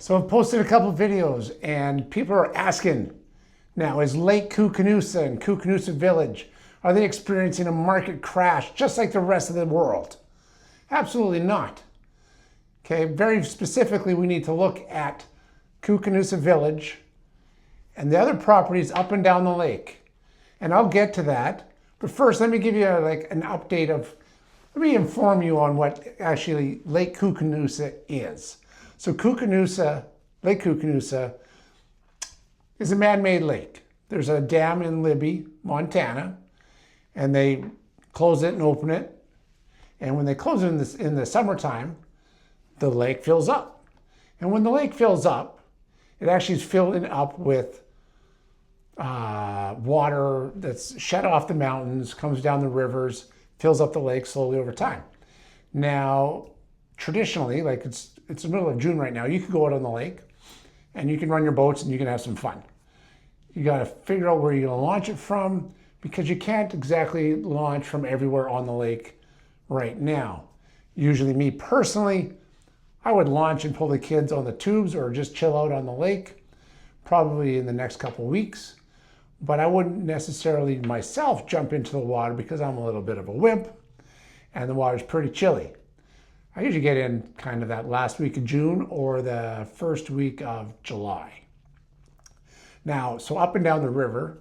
So I've posted a couple of videos and people are asking now, is Lake Koocanusa and Koocanusa Village, are they experiencing a market crash just like the rest of the world? Absolutely not. Okay, very specifically, we need to look at Koocanusa Village and the other properties up and down the lake. And I'll get to that. But first, let me give you an update let me inform you on what actually Lake Koocanusa is. So Lake Koocanusa is a man-made lake. There's a dam in Libby, Montana, and they close it and open it. And when they close it in the summertime, the lake fills up. And when the lake fills up, it actually is filling up with water that's shed off the mountains, comes down the rivers, fills up the lake slowly over time. Now, traditionally, like it's the middle of June right now, you can go out on the lake and you can run your boats and you can have some fun. You got to figure out where you're going to launch it from because you can't exactly launch from everywhere on the lake right now. Usually me personally, I would launch and pull the kids on the tubes or just chill out on the lake, probably in the next couple of weeks. But I wouldn't necessarily myself jump into the water because I'm a little bit of a wimp and the water's pretty chilly. I usually get in kind of that last week of June or the first week of July. Now, so up and down the river,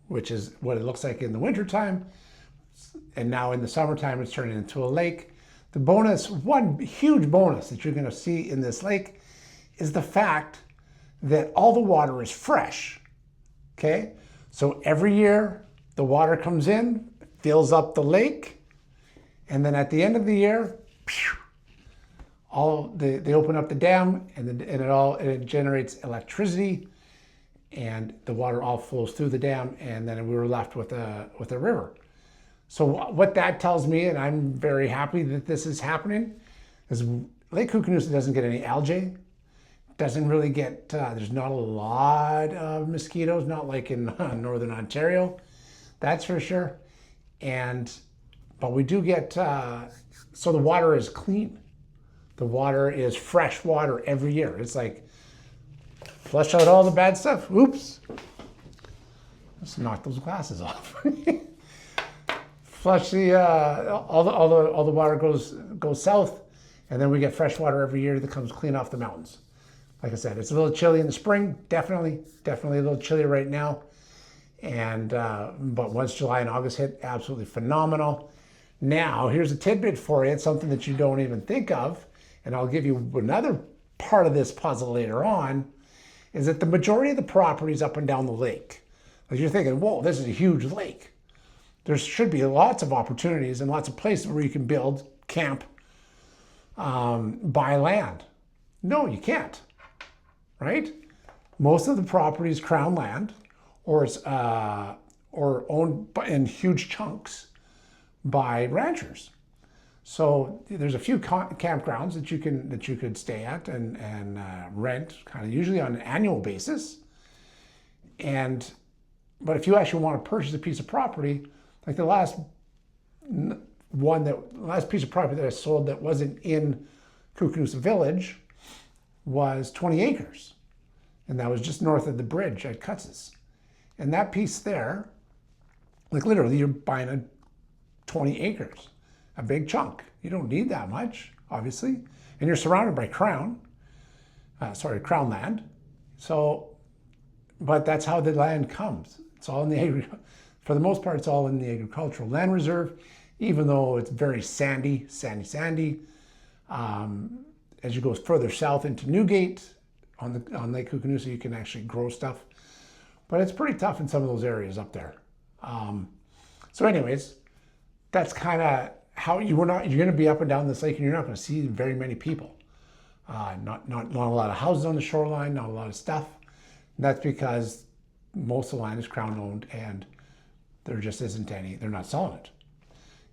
which is what it looks like in the wintertime, and now in the summertime it's turning into a lake. The bonus, one huge bonus that you're going to see in this lake is the fact that all the water is fresh. Okay? So every year the water comes in, fills up the lake, and then at the end of the year, they open up the dam and it generates electricity and the water all flows through the dam and then we were left with a river. So what that tells me, and I'm very happy that this is happening, is Lake Koocanusa doesn't get any algae, doesn't really get, there's not a lot of mosquitoes, not like in Northern Ontario, that's for sure. But we do get, so the water is clean. The water is fresh water every year. It's like, flush out all the bad stuff. Oops. Let's knock those glasses off. Flush all the water goes south, and then we get fresh water every year that comes clean off the mountains. Like I said, it's a little chilly in the spring, definitely a little chilly right now. But once July and August hit, absolutely phenomenal. Now, here's a tidbit for you. It's something that you don't even think of, and I'll give you another part of this puzzle later on, is that the majority of the properties up and down the lake, like you're thinking, whoa, this is a huge lake. There should be lots of opportunities and lots of places where you can build, camp, buy land. No, you can't, right? Most of the property is crown land or owned in huge chunks by ranchers. So there's a few campgrounds that you could stay at and rent, kind of usually on an annual basis. But if you actually want to purchase a piece of property, like the last piece of property that I sold that wasn't in Koocanusa Village was 20 acres. And that was just north of the bridge at Cutses. And that piece there, like literally you're buying 20 acres, a big chunk. You don't need that much, obviously. And you're surrounded by crown land. So, but that's how the land comes. It's all in for the most part, it's all in the agricultural land reserve, even though it's very sandy. As you go further south into Newgate on Lake Koocanusa, you can actually grow stuff, but it's pretty tough in some of those areas up there. So anyways, that's kind of how you're going to be up and down this lake and you're not going to see very many people. Not a lot of houses on the shoreline, not a lot of stuff. And that's because most of the land is crown owned and there just isn't any, they're not selling it.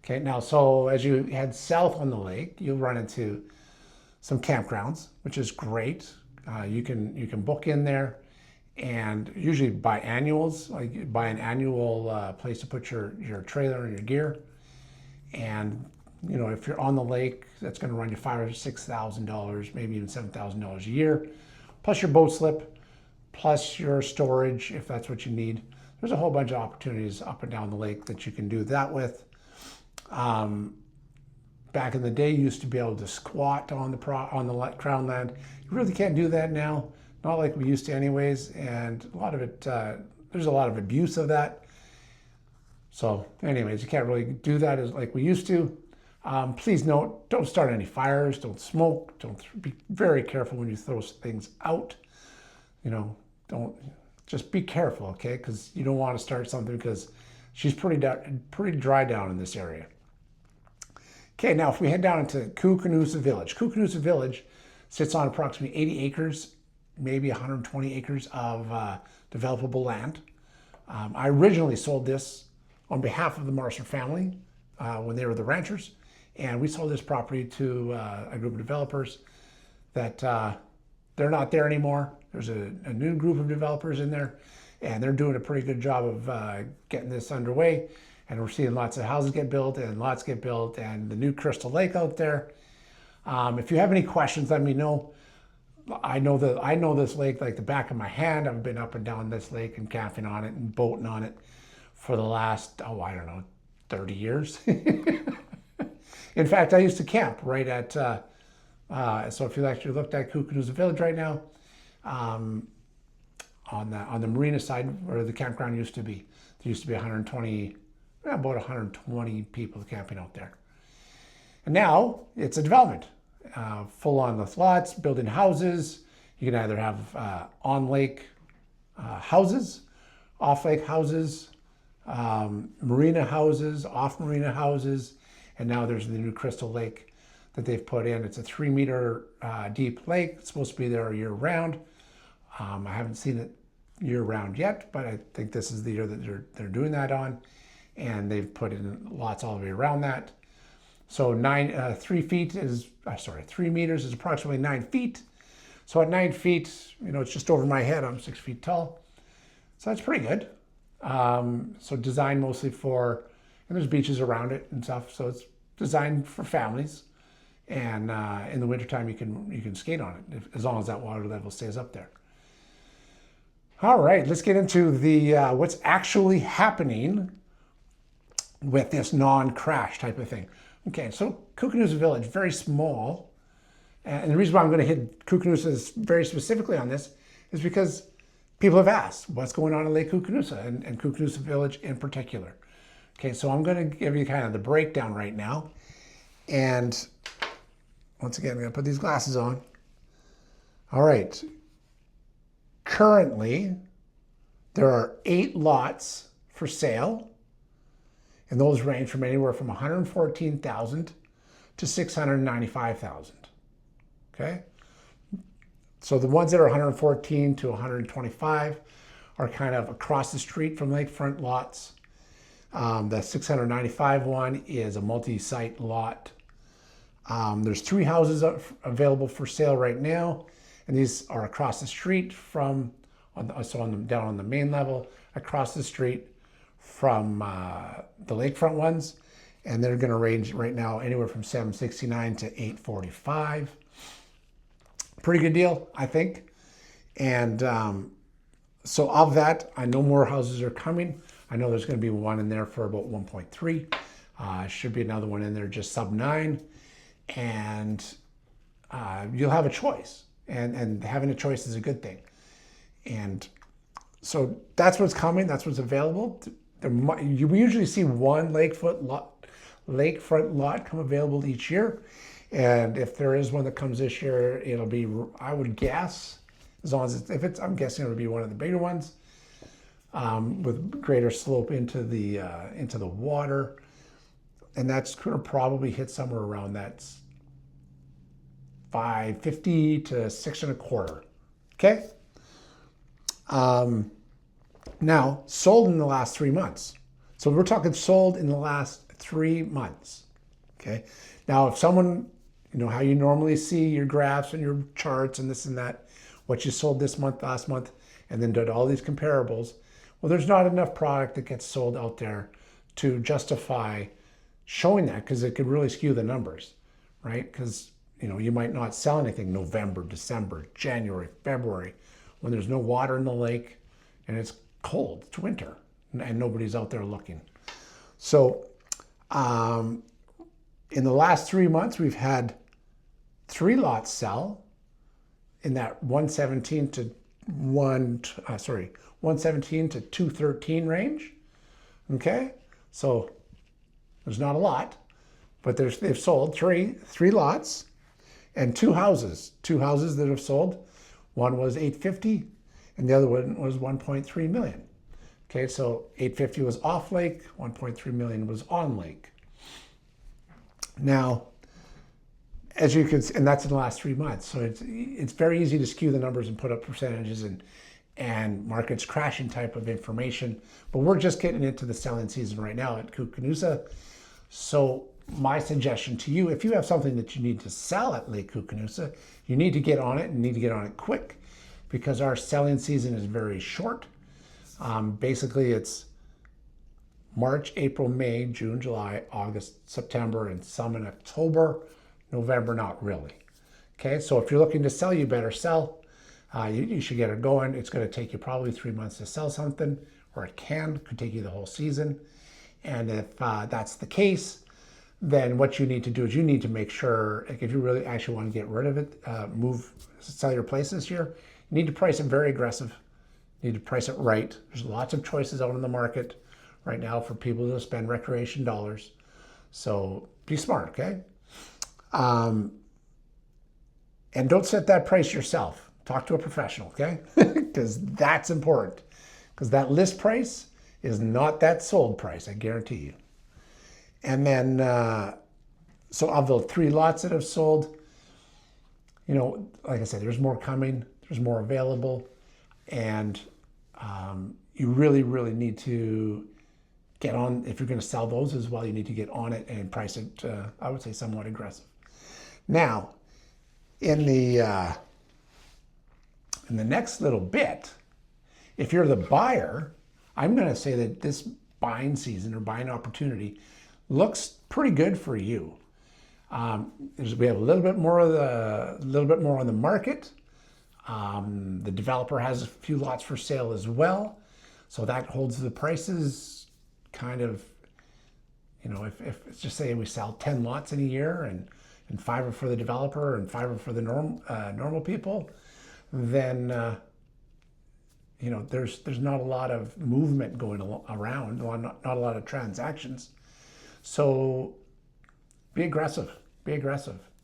Okay, now, so as you head south on the lake, you'll run into some campgrounds, which is great. You can book in there and usually buy annuals, like buy an annual place to put your trailer and your gear. And you know, if you're on the lake, that's going to run you $5,000 or $6,000, maybe even $7,000 a year. plus your boat slip, plus your storage if that's what you need. There's a whole bunch of opportunities up and down the lake that you can do that with. Back in the day, you used to be able to squat on the crown land. You really can't do that now, not like we used to anyways, and a lot of it, there's a lot of abuse of that. So anyways, you can't really do that as like we used to. Please note, don't start any fires, don't smoke, be very careful when you throw things out. Don't, just be careful, okay? Because you don't want to start something because she's pretty dry down in this area. Okay, now if we head down into Koocanusa Village. Koocanusa Village sits on approximately 80 acres, maybe 120 acres of developable land. I originally sold this on behalf of the Marshall family when they were the ranchers, and we sold this property to a group of developers that they're not there anymore. There's a new group of developers in there, and they're doing a pretty good job of getting this underway. And we're seeing lots of houses get built and lots get built, and the new Crystal Lake out there. If you have any questions, let me know. I know this lake like the back of my hand. I've been up and down this lake and camping on it and boating on it for the last, 30 years. In fact, I used to camp right at, so if you actually looked at Koocanusa Village right now, on the marina side where the campground used to be, there used to be about 120 people camping out there. And now it's a development, full on with lots, building houses. You can either have on-lake houses, off-lake houses, marina houses, off-marina houses, and now there's the new Crystal Lake that they've put in. It's a 3-meter deep lake. It's supposed to be there year-round. I haven't seen it year-round yet, but I think this is the year that they're doing that on. And they've put in lots all the way around that. So 3 meters is approximately 9 feet. So at 9 feet, it's just over my head. I'm 6 feet tall. So that's pretty good. So designed mostly and there's beaches around it and stuff. So it's designed for families. And in the wintertime, you can skate on it as long as that water level stays up there. All right, let's get into the what's actually happening with this non-crash type of thing. Okay, so Koocanusa Village, very small. And the reason why I'm going to hit Koocanusa very specifically on this is because people have asked what's going on in Lake Koocanusa and Koocanusa Village in particular. Okay, so I'm going to give you kind of the breakdown right now. And once again, I'm going to put these glasses on. All right. Currently, there are 8 lots for sale. And those range from anywhere from $114,000 to $695,000. Okay? So the ones that are $114,000 to $125,000 are kind of across the street from lakefront lots. The $695,000 one is a multi-site lot. There's 3 houses available for sale right now, and these are across the street down on the main level, across the street from the lakefront ones, and they're going to range right now anywhere from $769,000 to $845,000. Pretty good deal, I think. And so of that, I know more houses are coming. I know there's going to be one in there for about 1.3. Should be another one in there just sub 9, and you'll have a choice, and having a choice is a good thing. And so that's what's coming. That's what's available. We usually see one lakefront lot come available each year, and if there is one that comes this year, it'll be, I would guess, as long as I'm guessing it'll be one of the bigger ones, with greater slope into the water, and that's going to probably hit somewhere around that $550,000 to $625,000. Okay. Now, sold in the last 3 months. So we're talking sold in the last 3 months. Okay. Now, if someone, how you normally see your graphs and your charts and this and that, what you sold this month, last month, and then did all these comparables. Well, there's not enough product that gets sold out there to justify showing that, because it could really skew the numbers, right? Because, you might not sell anything November, December, January, February, when there's no water in the lake and it's cold, it's winter, and nobody's out there looking. So in the last 3 months, we've had 3 lots sell in that 117 to 213 range. Okay, so there's not a lot, but they've sold three lots and 2 houses that have sold. One was 850 and the other one was 1.3 million. Okay, so 850 was off lake, 1.3 million was on lake. Now, as you can see, and that's in the last 3 months, so it's very easy to skew the numbers and put up percentages and markets crashing type of information. But we're just getting into the selling season right now at Koocanusa. So my suggestion to you, if you have something that you need to sell at Lake Koocanusa, you need to get on it and need to get on it quick, because our selling season is very short. Basically, it's March, April, May, June, July, August, September, and some in October. November, not really. Okay, so if you're looking to sell, you better sell. You should get it going. It's going to take you probably 3 months to sell something, or it could take you the whole season. And if that's the case, then what you need to do is you need to make sure, like, if you really actually want to get rid of it, sell your place this year, you need to price it very aggressive. You need to price it right. There's lots of choices out in the market right now for people to spend recreation dollars. So be smart, okay? And don't set that price yourself. Talk to a professional, okay? Because that's important. Because that list price is not that sold price, I guarantee you. And then, so of the 3 lots that have sold, like I said, there's more coming, there's more available, and you really, really need to get on. If you're going to sell those as well, you need to get on it and price it, I would say, somewhat aggressive. Now, in the next little bit, if you're the buyer, I'm going to say that this buying season or buying opportunity looks pretty good for you. We have a little bit more on the market. The developer has a few lots for sale as well, so that holds the prices kind of. If it's just say we sell 10 lots in a year and 5 are for the developer and 5 are for the normal people, then there's not a lot of movement going around, not a lot of transactions. So be aggressive.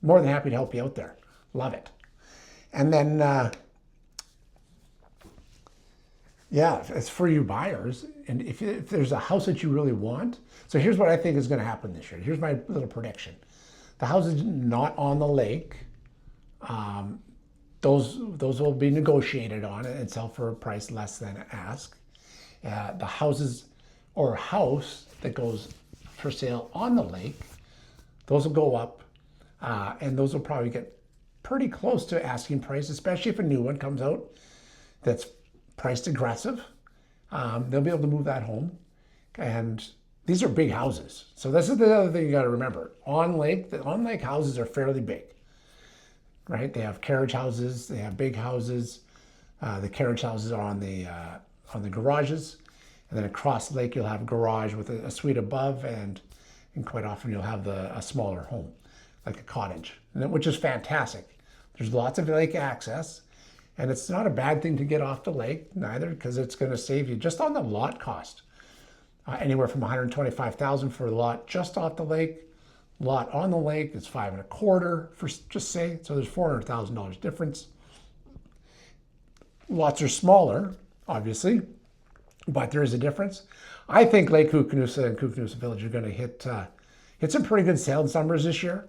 More than happy to help you out there. Love it. And then, it's for you buyers. And if there's a house that you really want, so here's what I think is going to happen this year. Here's my little prediction. The houses not on the lake, those will be negotiated on and sell for a price less than ask. The houses or house that goes for sale on the lake, those will go up, and those will probably get pretty close to asking price, especially if a new one comes out that's priced aggressive. They'll be able to move that home. And these are big houses. So this is the other thing you got to remember. The on-lake houses are fairly big, right? They have carriage houses, they have big houses. The carriage houses are on the garages. And then across the lake, you'll have a garage with a suite above, and quite often you'll have a smaller home, like a cottage, which is fantastic. There's lots of lake access, and it's not a bad thing to get off the lake, neither, because it's going to save you just on the lot cost. Anywhere from $125,000 for a lot just off the lake. Lot on the lake is $5.25 for just say, so there's $400,000 difference. Lots are smaller, obviously, but there is a difference. I think Lake Koocanusa and Koocanusa Village are going to hit some pretty good sales numbers this year.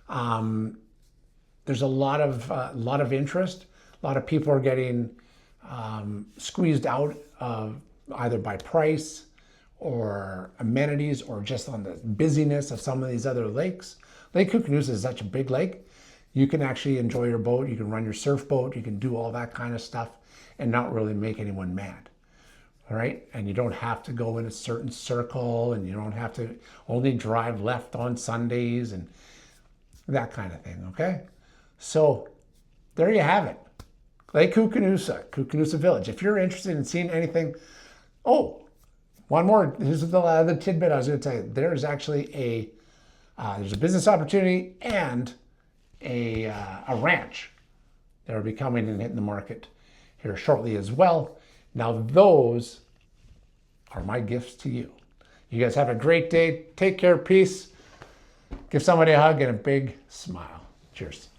There's a lot of interest. A lot of people are getting squeezed out of either by price or amenities or just on the busyness of some of these other lakes. Lake Koocanusa is such a big lake. You can actually enjoy your boat. You can run your surf boat. You can do all that kind of stuff and not really make anyone mad. All right. And you don't have to go in a certain circle, and you don't have to only drive left on Sundays. And that kind of thing, okay? So there you have it. Lake Koocanusa, Koocanusa Village. If you're interested in seeing anything, oh, one more. Here's the other tidbit I was going to tell you. There's actually there's a business opportunity and a ranch that will be coming and hitting the market here shortly as well. Now those are my gifts to you. You guys have a great day. Take care. Peace. Give somebody a hug and a big smile. Cheers.